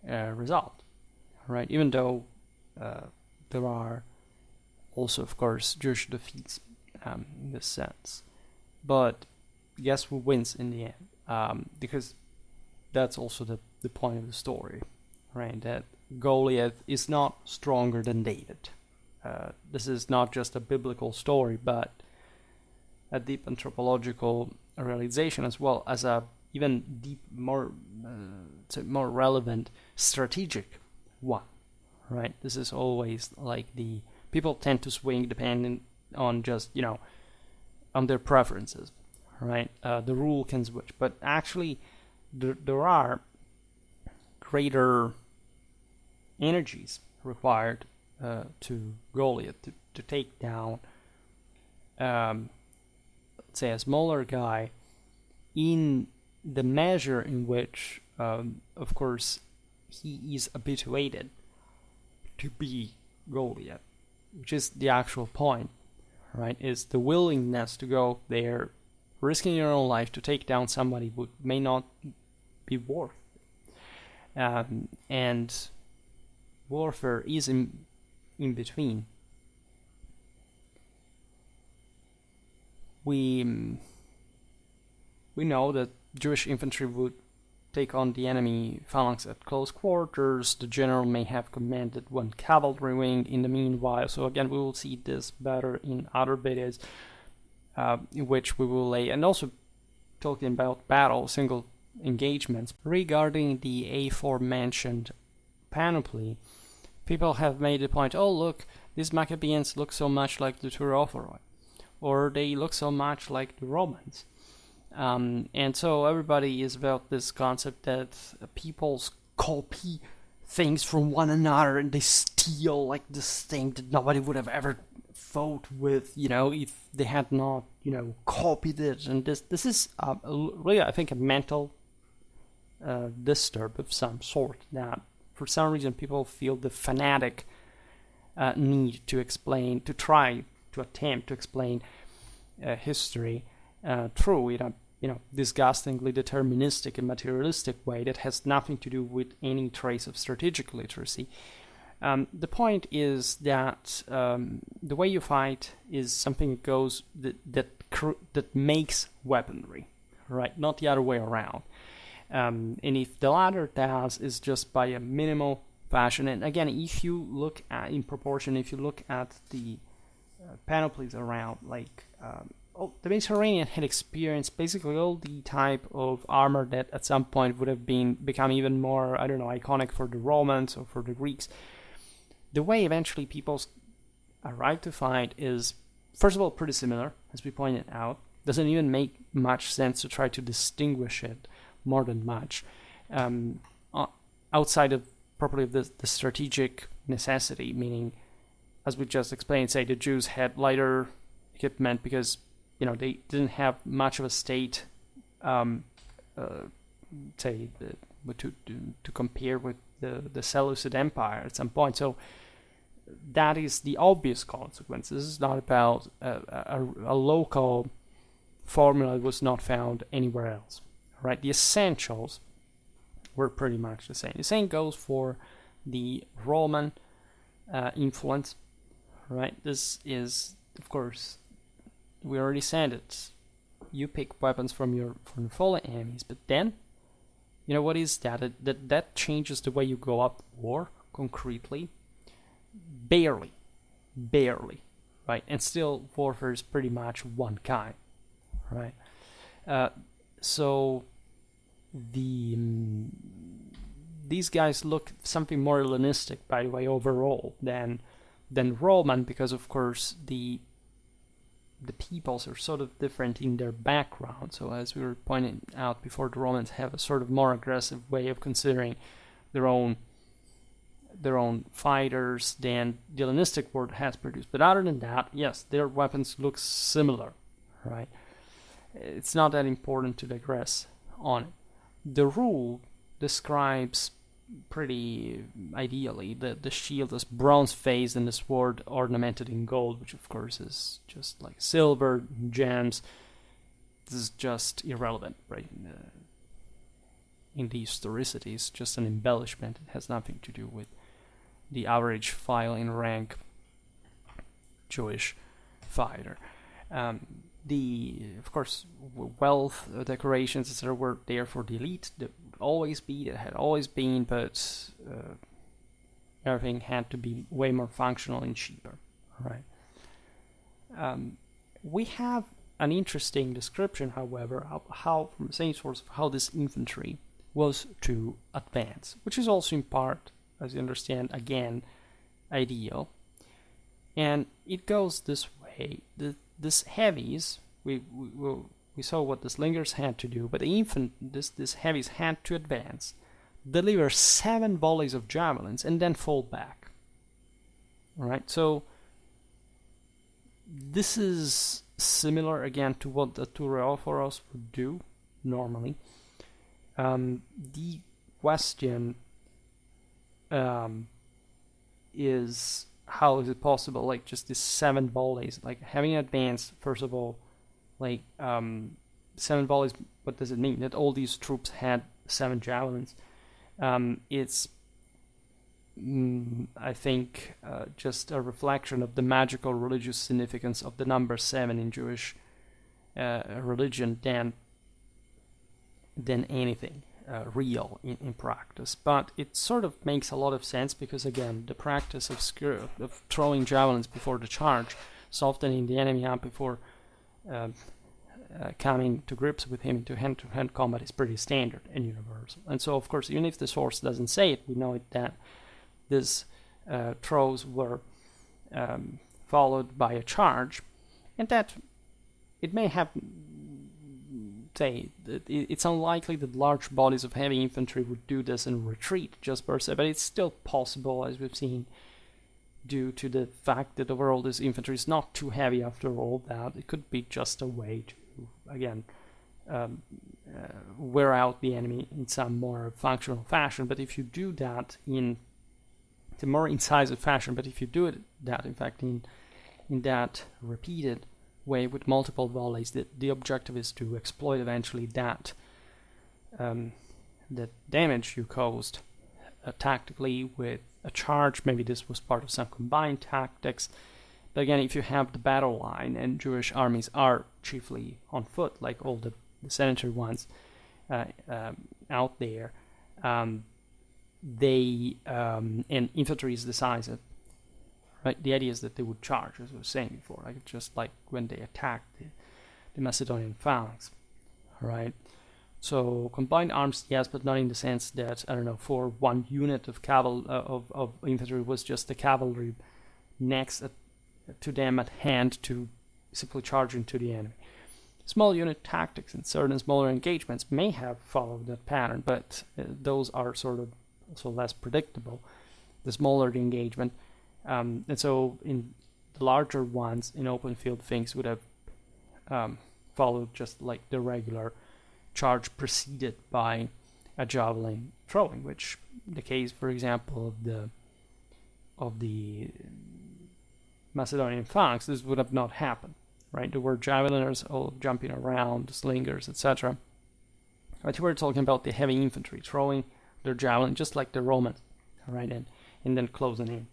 result, right? Even though there are also, of course, Jewish defeats in this sense. But guess who wins in the end? Because that's also the point of the story, right? That Goliath is not stronger than David. This is not just a biblical story, but a deep anthropological realization, as well as a even deep, more relevant strategic one, right? This is always like the people tend to swing depending on just on their preferences, right? The rule can switch, but actually there are greater energies required to Goliath to take down, let's say, a smaller guy, in the measure in which, of course, he is habituated to be Goliath, which is the actual point, right? Is the willingness to go there, risking your own life to take down somebody who may not be worth it. And warfare is in between. We know that Jewish infantry would take on the enemy phalanx at close quarters. The general may have commanded one cavalry wing in the meanwhile. So again, we will see this better in other videos, in which we will lay, and also talking about battle, single engagements. Regarding the aforementioned panoply, people have made the point, oh look, these Maccabeans look so much like the Thureophoros, or they look so much like the Romans. And so everybody is about this concept that people copy things from one another and they steal like this thing that nobody would have ever fought with, if they had not, copied it. And this is really, I think, a mental disturb of some sort, that for some reason people feel the fanatic need to explain, to try to attempt to explain history through disgustingly deterministic and materialistic way that has nothing to do with any trace of strategic literacy. The point is that the way you fight is something that goes that makes weaponry, right? Not the other way around. And if the latter does, is just by a minimal fashion. And again, if you look at in proportion, if you look at the panoplies around, the Mediterranean had experienced basically all the type of armor that at some point would have become even more, iconic for the Romans or for the Greeks. The way eventually people arrive to fight is, first of all, pretty similar, as we pointed out. Doesn't even make much sense to try to distinguish it more than much, outside of properly of the strategic necessity, meaning, as we just explained, say the Jews had lighter equipment because they didn't have much of a state, to compare with the Seleucid Empire at some point. So that is the obvious consequence. This is not about a local formula that was not found anywhere else, right? The essentials were pretty much the same. The same goes for the Roman influence, right? This is, of course, we already said it. You pick weapons from your fallen enemies, but then, what is that? That changes the way you go up war concretely. Barely, right? And still, warfare is pretty much one kind, right? So these guys look something more Hellenistic, by the way, overall than Roman, because of course the peoples are sort of different in their background. So as we were pointing out before, the Romans have a sort of more aggressive way of considering their own fighters than the Hellenistic world has produced. But other than that, yes, their weapons look similar, right? It's not that important to digress on it. The rule describes pretty ideally the shield as bronze faced and the sword ornamented in gold, which of course is just like silver, gems. This is just irrelevant, right? In the historicity, it's just an embellishment. It has nothing to do with the average file in rank Jewish fighter. Of course, wealth, decorations, etc., were there for the elite. That had always been, but everything had to be way more functional and cheaper, right? We have an interesting description, however, of how, from the same source, of how this infantry was to advance, which is also in part, as you understand, again, ideal. And it goes this way. This heavies, we saw what the slingers had to do, but this heavies had to advance, deliver 7 volleys of javelins, and then fall back. All right, so this is similar again to what the Thureophoros would do normally. The question is, how is it possible, like, just these 7 volleys, like having advanced, first of all, like 7 volleys, what does it mean? That all these troops had 7 javelins. It's I think just a reflection of the magical religious significance of the number 7 in Jewish religion. Then than anything real in practice. But it sort of makes a lot of sense because, again, the practice of throwing javelins before the charge, softening the enemy up before coming to grips with him into hand-to-hand combat is pretty standard and universal. And so, of course, even if the source doesn't say it, we know it that these throws were followed by a charge, and that it may have, say, it's unlikely that large bodies of heavy infantry would do this in retreat just per se, but it's still possible, as we've seen, due to the fact that overall this infantry is not too heavy after all that. It could be just a way to, again, wear out the enemy in some more functional fashion. But if you do that in the more incisive fashion, but if you do that, in fact, in that repeated way with multiple volleys, the objective is to exploit eventually that the damage you caused tactically with a charge. Maybe this was part of some combined tactics. But again, if you have the battle line, and Jewish armies are chiefly on foot, like all the sedentary ones out there, and infantry is decisive. Right? The idea is that they would charge, as I was saying before, like just like when they attacked the Macedonian phalanx, right? So combined arms, yes, but not in the sense that, I don't know, for one unit of of infantry was just the cavalry next to them at hand to simply charge into the enemy. Small unit tactics in certain smaller engagements may have followed that pattern, but those are sort of also less predictable. The smaller the engagement, and so in the larger ones in open field, things would have followed just like the regular charge preceded by a javelin throwing, which the case, for example, of the Macedonian phalanx, this would have not happened, right? There were javeliners all jumping around, slingers, etc. But we're talking about the heavy infantry throwing their javelin just like the Romans, right? And then closing in.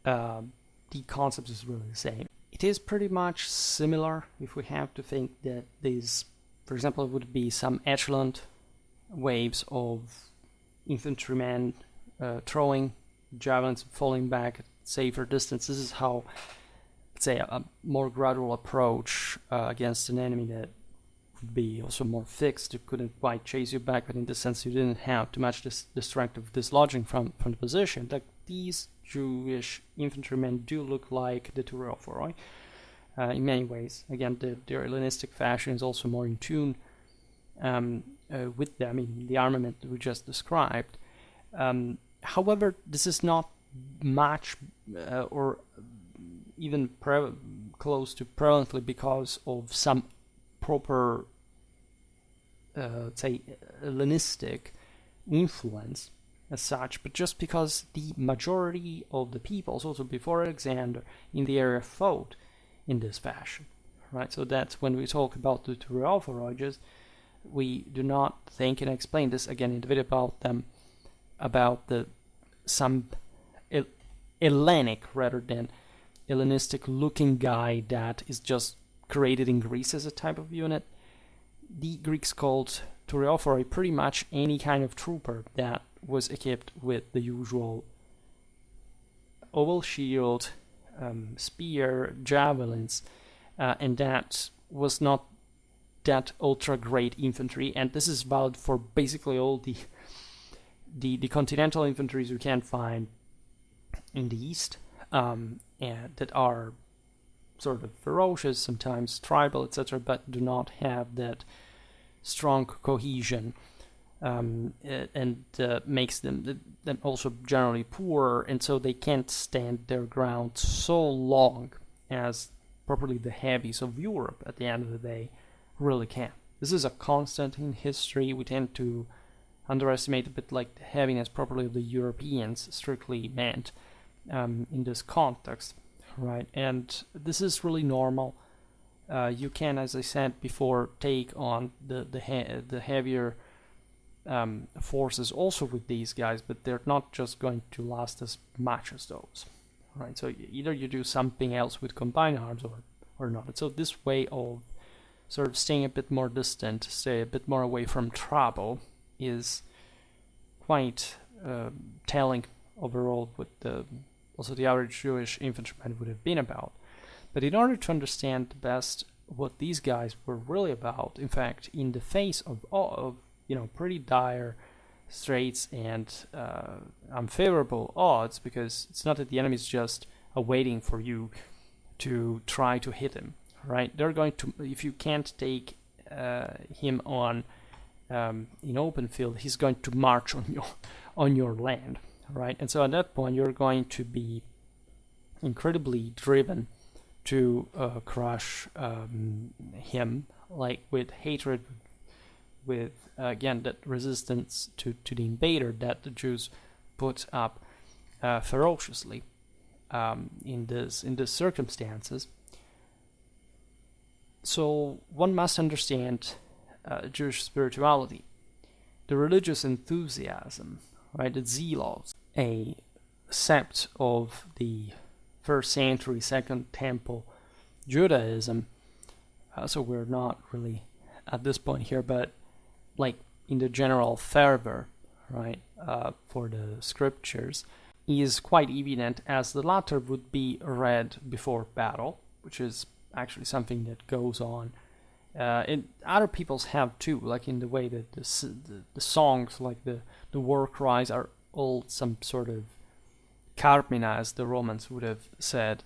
The concept is really the same. It is pretty much similar if we have to think that these, for example, would be some echelon waves of infantrymen throwing javelins, falling back at safer distance. This is how, let's say, a more gradual approach against an enemy that would be also more fixed. It couldn't quite chase you back, but in the sense you didn't have too much the strength of dislodging from the position. Like these Jewish infantrymen do look like the Thureophoros in many ways. Again, their Hellenistic fashion is also more in tune with them in the armament that we just described. However, this is not much or even close to prevalently because of some proper, say, Hellenistic influence as such, but just because the majority of the peoples, also before Alexander, in the area fought in this fashion, right? So that's when we talk about the Thureophoros, we do not think, and I explain this again in the video about them, about some Hellenic rather than Hellenistic looking guy that is just created in Greece as a type of unit. The Greeks called Thureophori pretty much any kind of trooper that was equipped with the usual oval shield, spear, javelins, and that was not that ultra great infantry. And this is valid for basically all the continental infantries you can find in the east, and that are sort of ferocious, sometimes tribal, etc., but do not have that strong cohesion, and makes them also generally poorer, and so they can't stand their ground so long as properly the heavies of Europe at the end of the day really can. This is a constant in history. We tend to underestimate a bit like the heaviness properly of the Europeans strictly meant in this context, right? And this is really normal. You can, as I said before, take on the heavier forces also with these guys, but they're not just going to last as much as those, right? So either you do something else with combined arms or not. And so this way of sort of staying a bit more distant, stay a bit more away from trouble, is quite telling overall what also the average Jewish infantryman would have been about. But in order to understand best what these guys were really about, in fact, in the face of pretty dire straits and unfavorable odds, because it's not that the enemy is just waiting for you to try to hit him, right? They're going to, if you can't take him on in open field, he's going to march on your land, right? And so at that point, you're going to be incredibly driven to crush him, like with hatred, with again that resistance to the invader that the Jews put up ferociously in these circumstances. So one must understand Jewish spirituality, the religious enthusiasm, right? The zealots, a sept of the first century Second Temple Judaism. So we're not really at this point here, but like in the general fervor, right, for the scriptures, is quite evident, as the latter would be read before battle, which is actually something that goes on. And other peoples have too, like in the way that the songs, like the war cries, are all some sort of carmina, as the Romans would have said,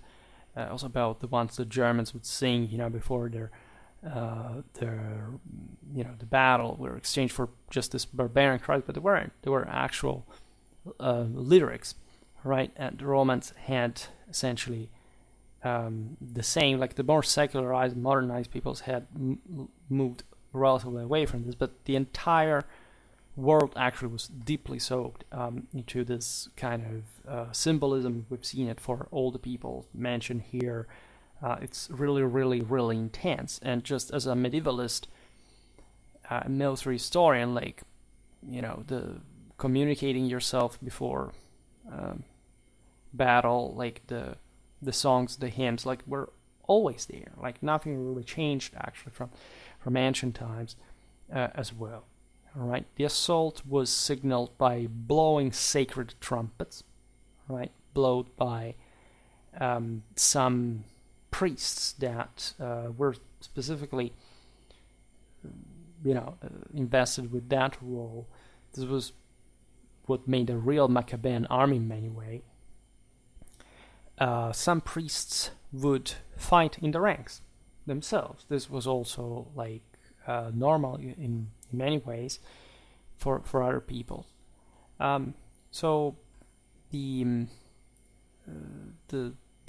also about the ones the Germans would sing, before their the battle were exchanged for just this barbarian cries, but they weren't. They were actual lyrics, right? And the Romans had essentially the same, like the more secularized, modernized peoples had moved relatively away from this, but the entire world actually was deeply soaked into this kind of symbolism. We've seen it for all the people mentioned here. It's really, really, really intense. And just as a medievalist, military historian, like, the communicating yourself before battle, like the songs, the hymns, like, were always there. Like, nothing really changed actually from ancient times as well. All right, the assault was signaled by blowing sacred trumpets, right, blown by some priests that were specifically, invested with that role. This was what made a real Maccabean army in many ways. Some priests would fight in the ranks themselves. This was also like normal in many ways for other people. So the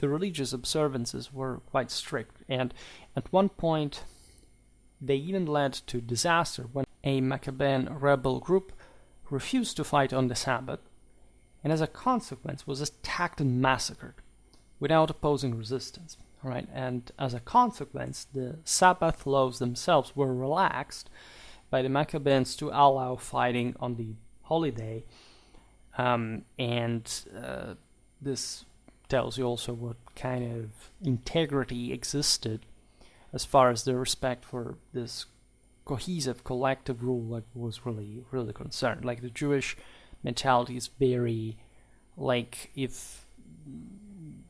religious observances were quite strict, and at one point they even led to disaster when a Maccabean rebel group refused to fight on the Sabbath, and as a consequence was attacked and massacred without opposing resistance. Right, and as a consequence, the Sabbath laws themselves were relaxed by the Maccabeans to allow fighting on the holiday, and this tells you also what kind of integrity existed as far as the respect for this cohesive collective rule, like, was really, really concerned. Like, the Jewish mentality is very, like, if,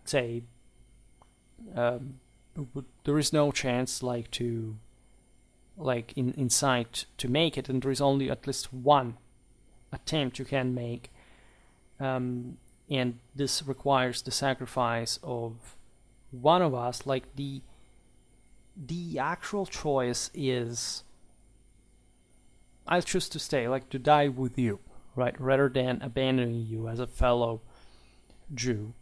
say, there is no chance, like, to, like, in sight to make it, and there is only at least one attempt you can make, and this requires the sacrifice of one of us. Like, the actual choice is, I choose to stay, like, to die with you, right, rather than abandoning you as a fellow Jew.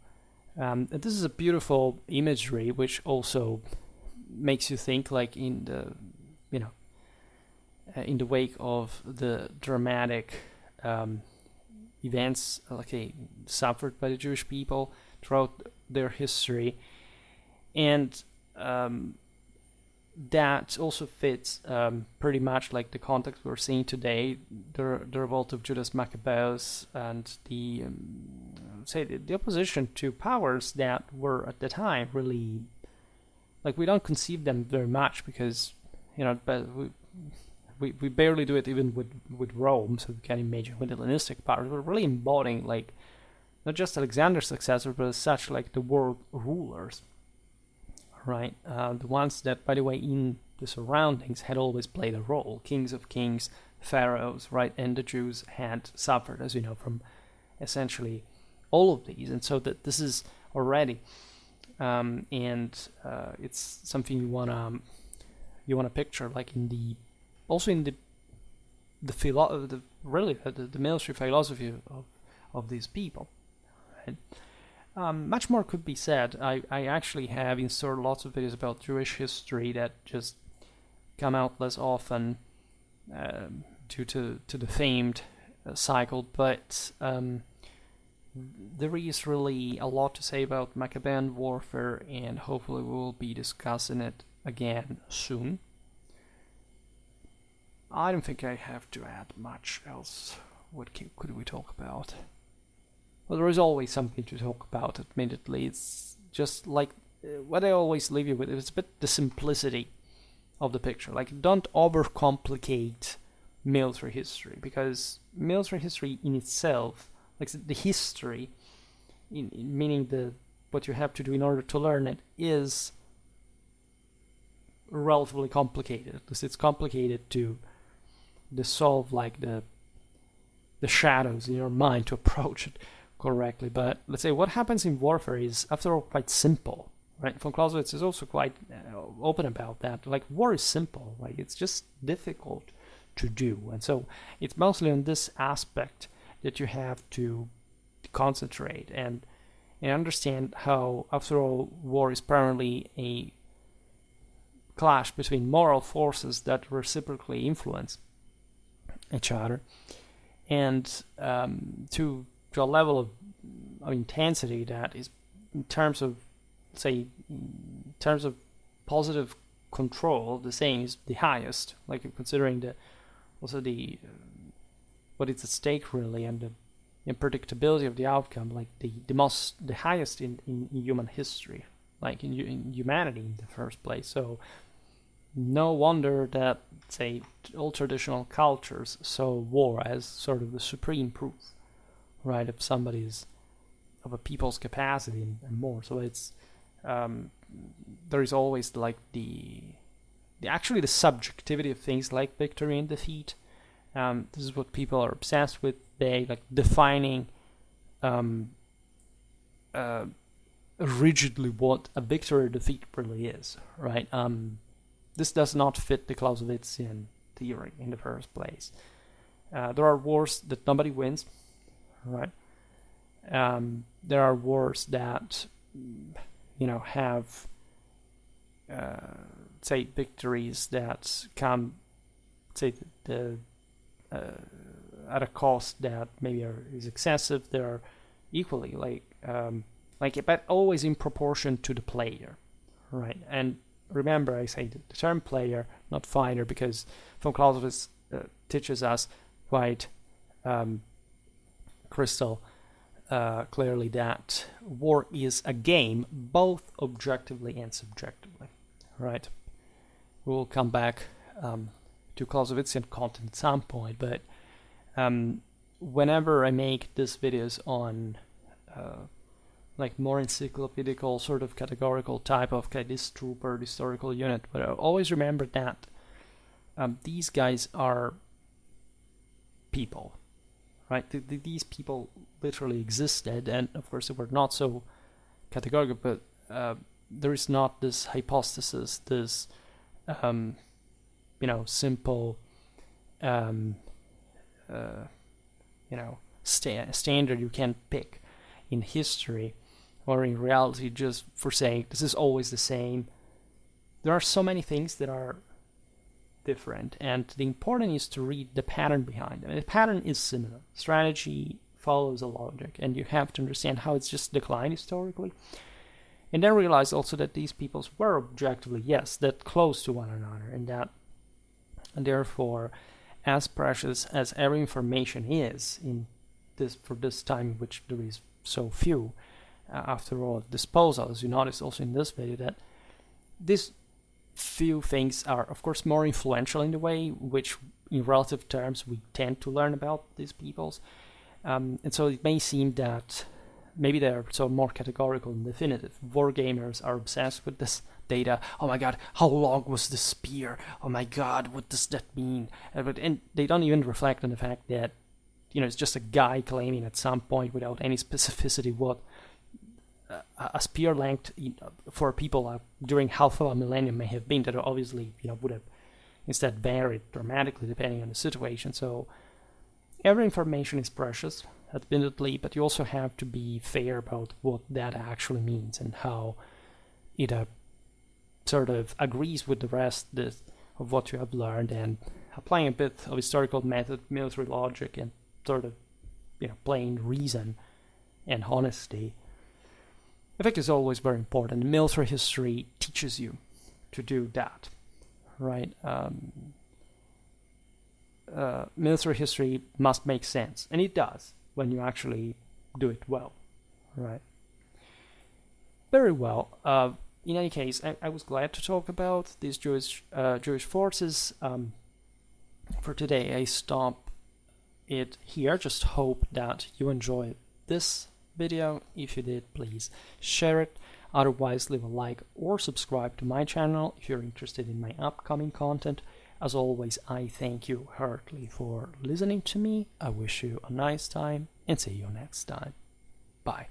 And this is a beautiful imagery, which also makes you think, like, in the in the wake of the dramatic events, suffered by the Jewish people throughout their history, and that also fits pretty much like the context we're seeing today, the revolt of Judas Maccabeus, and the the opposition to powers that were at the time really, like, we don't conceive them very much because but we barely do it even with Rome, so you can imagine with the Hellenistic powers. We're really embodying like not just Alexander's successors, but as such like the world rulers, right? The ones that, by the way, in the surroundings had always played a role. Kings of kings, pharaohs, right? And the Jews had suffered, as you know, from essentially all of these, and so that this is already, it's something you wanna picture, like in the military philosophy of these people. Right? Much more could be said. I actually have inserted lots of videos about Jewish history that just come out less often due to the famed cycle, but there is really a lot to say about Maccabean warfare, and hopefully we will be discussing it again soon. I don't think I have to add much else. What could we talk about? Well, there is always something to talk about, admittedly. It's just like what I always leave you with. It's a bit the simplicity of the picture. Like, don't overcomplicate military history, because military history in itself, like the history, meaning what you have to do in order to learn it, is relatively complicated. At least it's complicated to dissolve like the shadows in your mind to approach it correctly. But let's say what happens in warfare is, after all, quite simple, right? Von Clausewitz is also quite open about that. Like, war is simple, like it's just difficult to do, and so it's mostly on this aspect that you have to concentrate and understand how, after all, war is primarily a clash between moral forces that reciprocally influence each other, and to a level of intensity that is, in terms of positive control, the same is the highest. Like, considering what is at stake really, and the unpredictability of the outcome, like the highest in human history, like in humanity in the first place. So no wonder that, say, all traditional cultures saw war as sort of the supreme proof, right, of a people's capacity and more. So it's there is always like the subjectivity of things like victory and defeat. This is what people are obsessed with. They like defining rigidly what a victory or defeat really is, right? This does not fit the Clausewitzian theory in the first place. There are wars that nobody wins, right? There are wars that, have, say, victories that come, say, at a cost that maybe is excessive. They are equally but always in proportion to the player, right? And remember, I say the term player, not fighter, because von Clausewitz teaches us quite crystal clearly that war is a game, both objectively and subjectively, right? We will come back to Clausewitzian content at some point, but whenever I make these videos on like more encyclopedical, sort of categorical type of this troop or historical unit, but I always remember that these guys are people, right? These people literally existed, and of course they were not so categorical, but there is not this hypothesis, this simple standard you can pick in history or in reality just for saying this is always the same. There are so many things that are different, and the important is to read the pattern behind them. The pattern is similar. Strategy follows a logic, and you have to understand how it's just declined historically, and then realize also that these peoples were objectively, yes, that close to one another, and therefore, as precious as every information is in this, for this time in which there is so few, after all, disposal, as you notice also in this video, that this few things are, of course, more influential in the way which, in relative terms, we tend to learn about these peoples. And so it may seem that maybe they're so more categorical and definitive. Wargamers are obsessed with this data. Oh my god, how long was the spear? Oh my god, what does that mean? And they don't even reflect on the fact that, it's just a guy claiming at some point without any specificity what a spear length for people during half of a millennium may have been. That obviously, would have instead varied dramatically depending on the situation. So every information is precious, admittedly, but you also have to be fair about what that actually means and how it sort of agrees with the rest of what you have learned, and applying a bit of historical method, military logic, and sort of, plain reason and honesty. I think is always very important. Military history teaches you to do that, right? Military history must make sense, and it does when you actually do it well, right? Very well. In any case, I was glad to talk about these Jewish forces. For today, I stop it here. Just hope that you enjoyed this video. If you did, please share it. Otherwise, leave a like or subscribe to my channel if you're interested in my upcoming content. As always, I thank you heartily for listening to me. I wish you a nice time and see you next time. Bye.